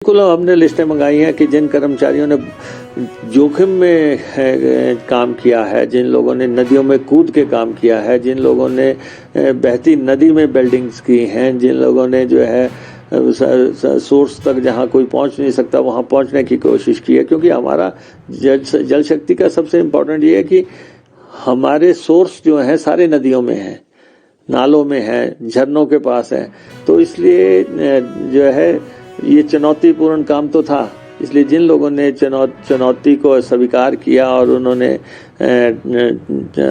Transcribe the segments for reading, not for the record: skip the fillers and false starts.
बिल्कुल, हमने लिस्टें मंगाई हैं कि जिन कर्मचारियों ने जोखिम में काम किया है, जिन लोगों ने नदियों में कूद के काम किया है, जिन लोगों ने बहती नदी में बिल्डिंग्स की हैं, जिन लोगों ने जो है सोर्स तक जहां कोई पहुंच नहीं सकता वहां पहुंचने की कोशिश की है, क्योंकि हमारा जल शक्ति का सबसे इम्पोर्टेंट ये है कि हमारे सोर्स जो हैं सारे नदियों में हैं, नालों में हैं, झरनों के पास हैं। तो इसलिए जो है ये चुनौतीपूर्ण काम तो था, इसलिए जिन लोगों ने चुनौती को स्वीकार किया और उन्होंने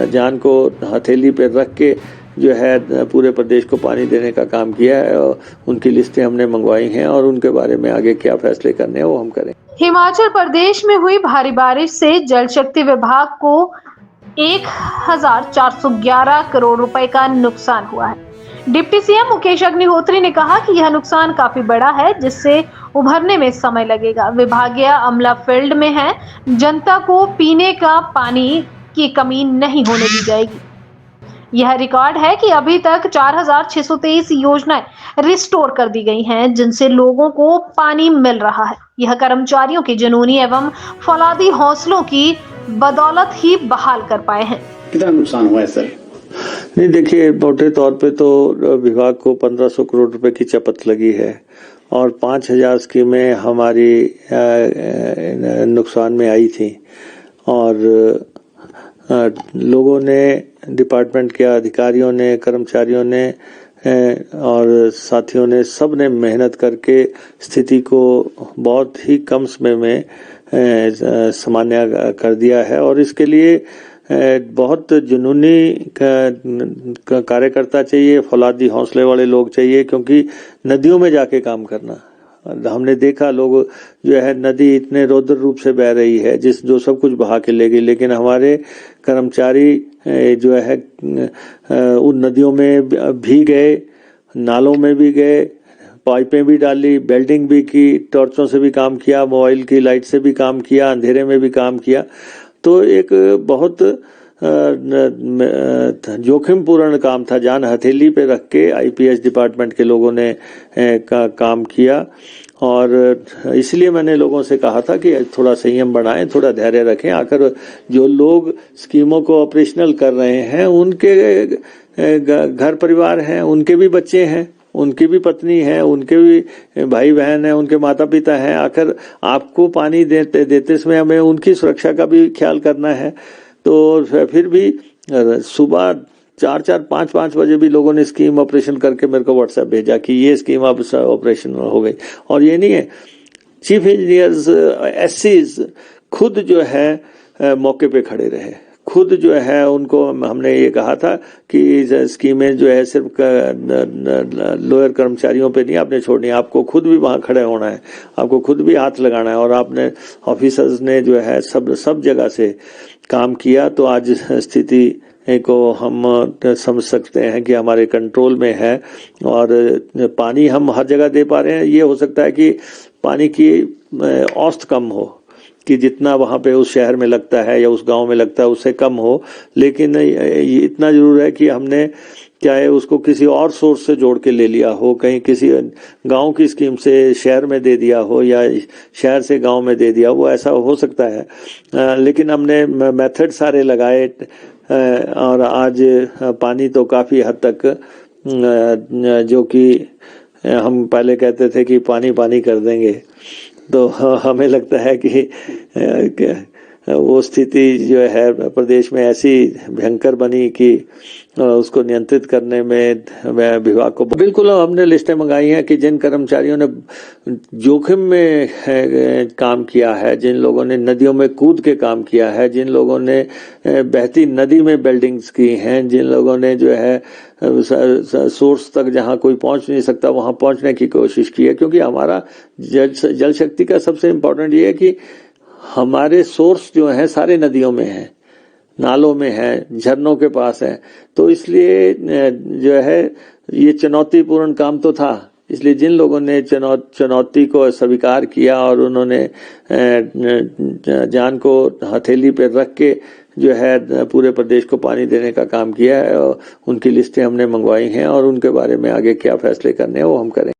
जान को हथेली पे रख के जो है पूरे प्रदेश को पानी देने का काम किया है, और उनकी लिस्टें हमने मंगवाई हैं और उनके बारे में आगे क्या फैसले करने हैं वो हम करें। हिमाचल प्रदेश में हुई भारी बारिश से जल शक्ति विभाग को 1411 करोड़ रुपए का नुकसान हुआ है। डिप्टी सीएम मुकेश अग्निहोत्री ने कहा कि यह नुकसान काफी बड़ा है, जिससे उभरने में समय लगेगा। विभागीय अमला फील्ड में है, जनता को पीने का पानी की कमी नहीं होने दी जाएगी। यह रिकॉर्ड है कि अभी तक 4623 योजनाएं रिस्टोर कर दी गई हैं, जिनसे लोगों को पानी मिल रहा है। यह कर्मचारियों के जुनूनी एवं फौलादी हौसलों की बदौलत ही बहाल कर पाए हैं। कितना नुकसान हुआ है सर? नहीं, देखिए, मोटे तौर पे तो विभाग को 1500 करोड़ रुपए की चपत लगी है और 5000 स्कीमें हमारी नुकसान में आई थी, और लोगों ने, डिपार्टमेंट के अधिकारियों ने, कर्मचारियों ने और साथियों ने, सब ने मेहनत करके स्थिति को बहुत ही कम समय में सामान्य कर दिया है। और इसके लिए बहुत जुनूनी कार्यकर्ता चाहिए, फौलादी हौसले वाले लोग चाहिए, क्योंकि नदियों में जाके काम करना, हमने देखा लोग जो है नदी इतने रौद्र रूप से बह रही है जो सब कुछ बहा के ले गई, लेकिन हमारे कर्मचारी जो है उन नदियों में भी गए, नालों में भी गए, पाइपें भी डाली, बेल्डिंग भी की, टॉर्चों से भी काम किया, मोबाइल की लाइट से भी काम किया, अंधेरे में भी काम किया। तो एक बहुत जोखिम पूर्ण काम था, जान हथेली पे रख के आईपीएस डिपार्टमेंट के लोगों ने काम किया। और इसलिए मैंने लोगों से कहा था कि थोड़ा संयम बढ़ाएं, थोड़ा धैर्य रखें। आखिर जो लोग स्कीमों को ऑपरेशनल कर रहे हैं उनके घर परिवार हैं, उनके भी बच्चे हैं, उनकी भी पत्नी है, उनके भी भाई बहन है, उनके माता पिता हैं। आखिर आपको पानी देते समय हमें उनकी सुरक्षा का भी ख्याल करना है। तो फिर भी सुबह 4-4, 5-5 बजे भी लोगों ने स्कीम ऑपरेशन करके मेरे को व्हाट्सएप भेजा कि ये स्कीम अब ऑपरेशन हो गई। और ये नहीं है, चीफ इंजीनियर्स, एससीज खुद जो है मौके पे खड़े रहे, खुद जो है उनको हमने ये कहा था कि स्कीमें जो है सिर्फ लोअर कर्मचारियों पे नहीं आपने छोड़नी है, आपको खुद भी वहां खड़े होना है, आपको खुद भी हाथ लगाना है। और आपने ऑफिसर्स ने जो है सब जगह से काम किया, तो आज स्थिति को हम समझ सकते हैं कि हमारे कंट्रोल में है और पानी हम हर जगह दे पा रहे हैं। ये हो सकता है कि पानी की औसत कम हो, कि जितना वहां पे उस शहर में लगता है या उस गांव में लगता है उससे कम हो, लेकिन इतना जरूर है कि हमने चाहे उसको किसी और सोर्स से जोड़ के ले लिया हो, कहीं किसी गांव की स्कीम से शहर में दे दिया हो या शहर से गांव में दे दिया, वो ऐसा हो सकता है। लेकिन हमने मेथड सारे लगाए और आज पानी तो काफी हद तक, जो कि हम पहले कहते थे कि पानी पानी कर देंगे, तो हमें लगता है कि वो स्थिति जो है प्रदेश में ऐसी भयंकर बनी कि उसको नियंत्रित करने में विभाग को, बिल्कुल हमने लिस्टें मंगाई हैं कि जिन कर्मचारियों ने जोखिम में काम किया है, जिन लोगों ने नदियों में कूद के काम किया है, जिन लोगों ने बहती नदी में बिल्डिंग्स की हैं, जिन लोगों ने जो है सोर्स तक जहां कोई पहुंच नहीं सकता वहां पहुंचने की कोशिश की है, क्योंकि हमारा जल शक्ति का सबसे इम्पोर्टेंट ये है कि हमारे सोर्स जो हैं सारे नदियों में हैं, नालों में हैं, झरनों के पास हैं। तो इसलिए जो है ये चुनौतीपूर्ण काम तो था, इसलिए जिन लोगों ने चुनौती को स्वीकार किया और उन्होंने जान को हथेली पे रख के जो है पूरे प्रदेश को पानी देने का काम किया है, और उनकी लिस्टें हमने मंगवाई हैं और उनके बारे में आगे क्या फैसले करने हैं वो हम करें।